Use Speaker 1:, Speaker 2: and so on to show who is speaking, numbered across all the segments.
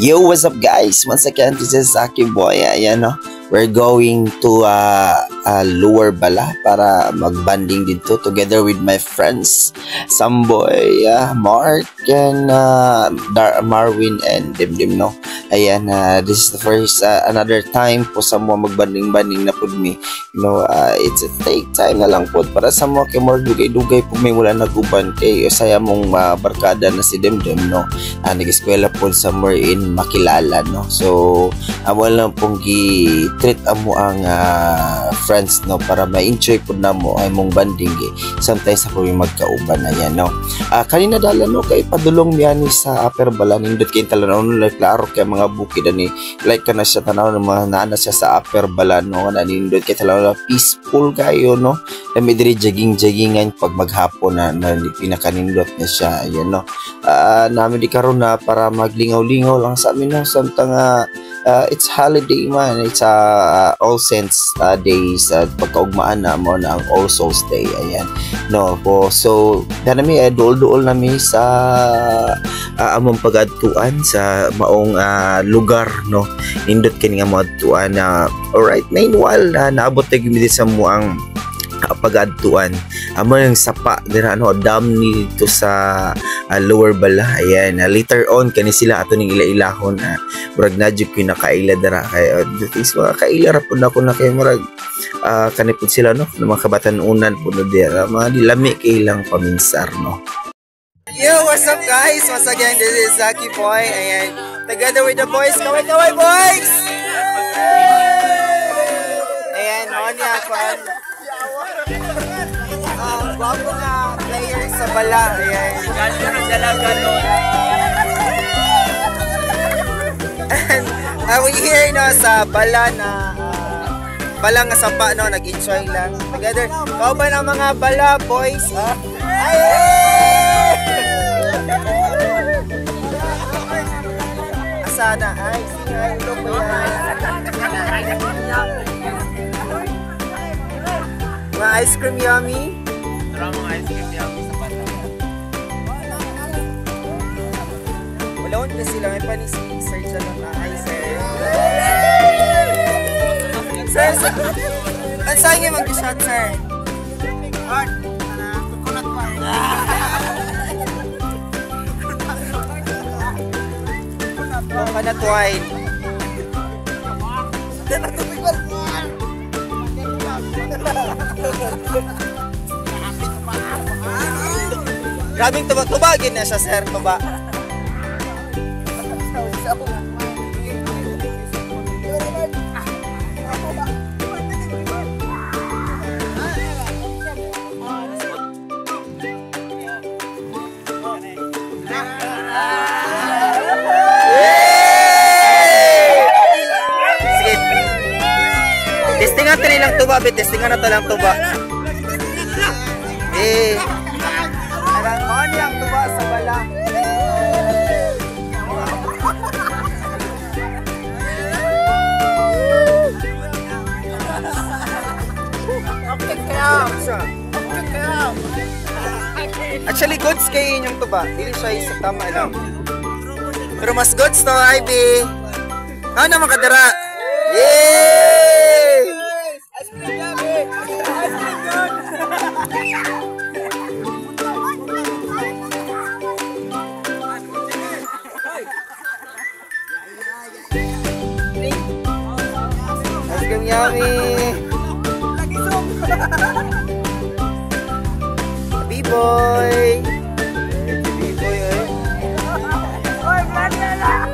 Speaker 1: Yo, what's up guys? Once again, this is Zaki Boy. Ayan, no? We're going to Lower Bala para mag-banding dito together with my friends Samboy, Mark, and Marwin and Dimdim, no? Ayan, this is the first another time po sa mga magbanding-banding na po me. You know, it's a take time na lang po para sa mga kay more dugay-dugay po may wala naguban kay saya mong barkada na si Dimdim, no? Nag-eskwela po somewhere in Makilala, no? So, wala lang pong treat amo ang friends, no, para ma-enjoy po na mo ay mong banding sometimes ako yung magkauban na yan, no. Kanina dala, no, kay padulong niya ni sa Upper Bala nindot kay talanaw no, like klaro kay mga bukid ani like kana siya tanaw ng mga nana siya sa Upper Bala, no, na nindot kay talanaw peaceful kayo, no, kami diri jogging-joggingan pag maghapon na pinakanindot na siya, ayan, no. Namin di karon na para maglingaw-lingaw lang sa amin, no, samtang it's holiday man, it's All Saints days, pagkaugmaan na mo na ang All Souls Day, ayan, no po. So nami duol-duol nami sa among pagadtuan sa maong lugar, no, nindot kini nga maadtuan na alright meanwhile naabot na gid sa mo ang pagadtuan amo yung sapa dira, no, dam nito sa Lower Bala, ayan. Later on kani sila ato ning ila-ilahon murag nadyo pinakaila dira kay things mga kaila ra pud ako na kay murag kani pud sila, no, ng mga kabatan-unan pud dira mga dilami kay ilang paminsar, no. Yo, what's up guys? Once again, this is Zaki Boy, ayan, together with the boys. Kaway boys, ayan, on ya pan bago na player sa Bala, ayan. And we here, no, sa Bala na Bala nga sapa, no, nag-enjoy lang together. Kao ba ng mga Bala boys? Asana, ay, hello po yan. Mga ice cream yummy. Mga ice cream yummy sa Bala. Wala na sila, may pani-sir dyan ng ice cream. Sir, ang saan yung mag-shot, sir? Coconut wine. Coconut wine. Grabing tuba-tubagin na siya, sir, tuba. Testingan natin nilang tuba, testingan natin lang tuba. Parang on yung tuba sa Bala. Actually, goods kayo yung tuba. Hindi siya isa tama lang. Pero mas goods to, Ivy. Ano naman kadara? Yay! Ice cream yummy! Ice cream good! Ice cream yummy! B-boy! B-boy, eh! Oy, Manila!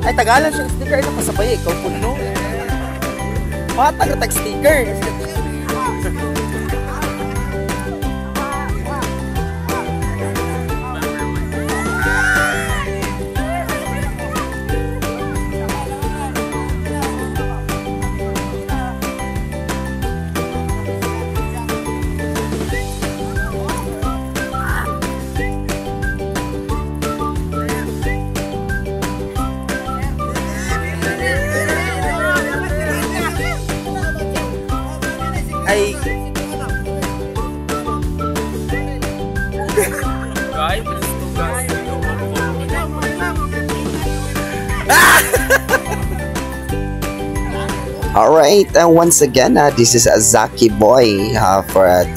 Speaker 1: Ay, tagalan siya sticker na kasabay, ikaw puno. Matag sticker. Ay Alright, once again, this is Zaki Boy.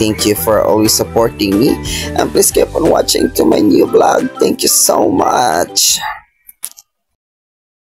Speaker 1: Thank you for always supporting me. And please keep on watching to my new vlog. Thank you so much.